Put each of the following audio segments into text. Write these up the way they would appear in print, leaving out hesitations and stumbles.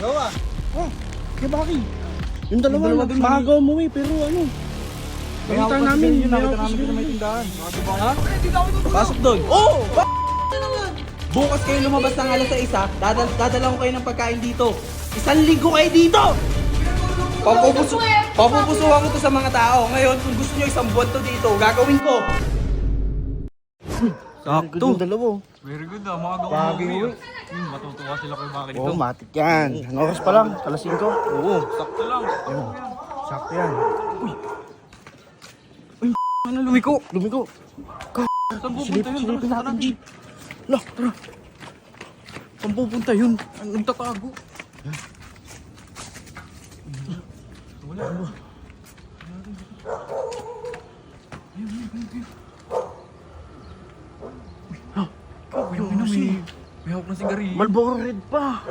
Gawa. Oh, kaya bakit? Yung dalawa maaga umuwi pero ano? Nakita namin, Nakita namin sa may tindahan. Ha? Pasok doon. Oh! Bukas kayo lumabas ng alas 6 ha. Dadala ko kayo ng pagkain dito. 1 linggo kayo dito! Papupusuhan ko to sa mga tao. Ngayon, kung gusto nyo 1 buwan to dito, gagawin ko. Sakto. Yung dalawa. Very good ah, mga Bagay gawa. uwi. Matutuwa sila kay Bakit Oo, dito. matik yan. Ang oras pa lang, alas 5. Oo, Sakto lang. sakto yan. Ano lumiko? Lumiko. Saan pupunta yun? Silipin natin, Jeep. Lah, tara. Saan pupunta yun? Nagtatago. Wala. May hawak na sigarilyo. Malboro Red pa.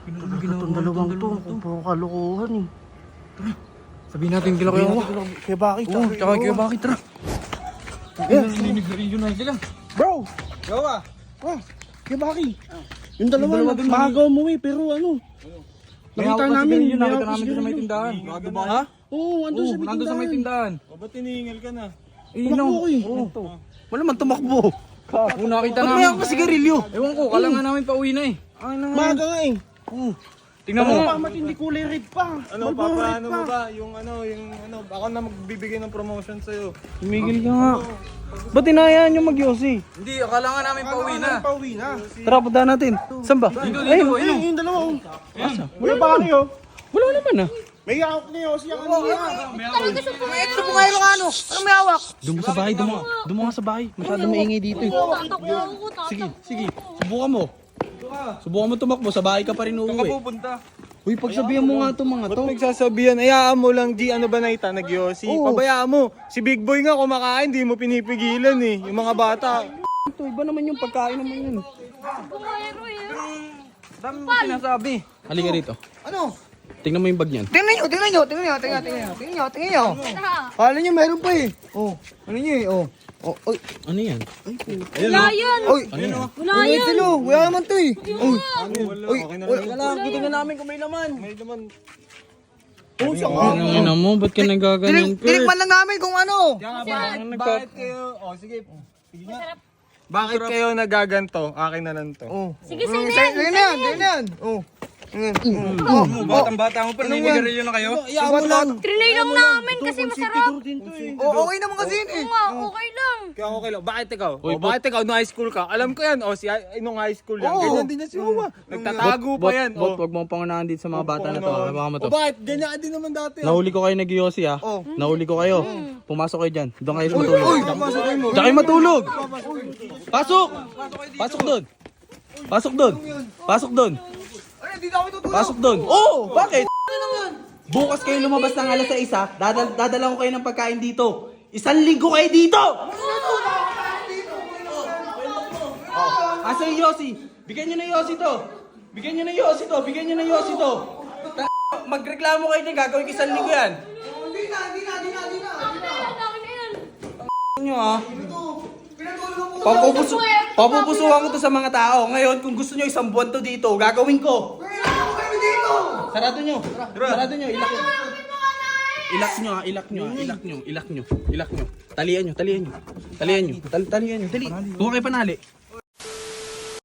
Ginawa Itong dalawang to, kung puro kalokohan eh. Sabihin natin kila Kuya Wawa. Kaya bakit? Oo, tsaka kaya bakit tara? Ninigarilyo na sila. Bro! Gawa. Oh, kaya bakit? Yung dalawa maaga umuwi pero ano? Nakita namin, Nakita namin sa may tindahan. Ha? Oo, andun sa may Nandun sa may tindahan. tindahan. Ba't tinihingil ka na? Tumakbo ko eh. Wala man tumakbo. Oo, nakita Ba't namin. may ako sigarilyo? Ewan ko, kala nga namin pauwi na eh. Maaga nga eh. Tingnan mo. Ano pa, matindi kulay red pa. Ano, Malboro red papaano mo ba? Yung ako na magbibigay ng promotion sa'yo. Tumigil ka nga. Ba't inayaan nyo mag-yosi? Hindi, akala nga namin pauwi na. Pauwi na. Tara, punta natin. Saan ba? Dito, dito. Ayun. Yung dalawa. Wala pa kayo? Wala naman ah. May hawak niyo, siya kanina. Ito po kayo ng ano? Ano may hawak? Doon mo sa bahay, doon mo nga sa bahay. Masyadong maingay dito eh. Sige, sige. Subukan mo. Subukan mo tumakbo, sa bahay ka pa rin uuwi. Pupunta. Uy, pagsabihan mo nga itong mga to. Ba't nagsasabihan? Ayaan mo lang, G, ano ba naita? Nagyosi. Pabayaan mo. Si Big Boy nga kumakain, di mo pinipigilan eh. Yung mga bata. Ito, iba naman yung pagkain naman yun. Dami mo sinasabi. Halika rito. Ano? Tingnan mo yung bag niyan. Tingnan nyo. Kala nyo meron pa eh. Oh, ano nyo eh, oh. Oh, oy. Ano yan? Wala yan! Oy, Ano yan? Wala ano yan! ito? Wala naman to eh. Oy, oy, Okay na wala lang. lang. Tingnan namin kung may laman. May naman. Ano ina mo? Ba't ka nagaganyan, Kurt? Tinikman lang namin kung ano. Bakit kayo? Sige. Sige nga. Bakit kayo nagaganto? Akin na lang to. Oh. Sige, sige. Sige na yan. Oh. Batang-bata mo pa, ninigarilyo na kayo? Subat lang. Trinay lang namin kasi masarap. Oh, okay naman kasi yun eh. Oo nga, okay lang. Kaya okay lang. Bakit ikaw? Uy, Bakit ikaw? Nung high school ka? Alam ko yan. Si nung high school yan. Ganyan din na si Wawa. Nagtatago pa yan. Bot, wag mong pangunahan dito sa mga bata na to. Hawakan mo to. Bakit? Ganyan din naman dati. Nahuli ko kayo nag-yosi ha. Nahuli ko kayo. Pumasok kayo dyan. Doon kayo matulog. Papasukin mo. Diyan kayo matulog. Pasok! Pasok doon. Pasok doon. Pasok doon. Pasok doon. Oh! Bakit? Bukas kayo lumabas ng alas 6 ha. Dadala ko kayo ng pagkain dito. 1 linggo kayo dito! Asa yung Yossi? Bigyan nyo na Yossi to. Bigyan nyo na Yossi to. Bigyan nyo na Yossi to. Magreklamo kayo niya. Gagawin ko 1 linggo yan. Nyo ha. Papupusuhan ko to sa mga tao. Ngayon, kung gusto nyo 1 buwan to dito, gagawin ko. Sarado nyo. Sarado nyo. Ilak nyo. Ilak nyo ha. Ilak nyo ha. Ilak nyo. Ilak nyo. Ilak nyo. Talian nyo. Talian nyo. Talian nyo. Talian nyo. Dali. Kuha kayo panali.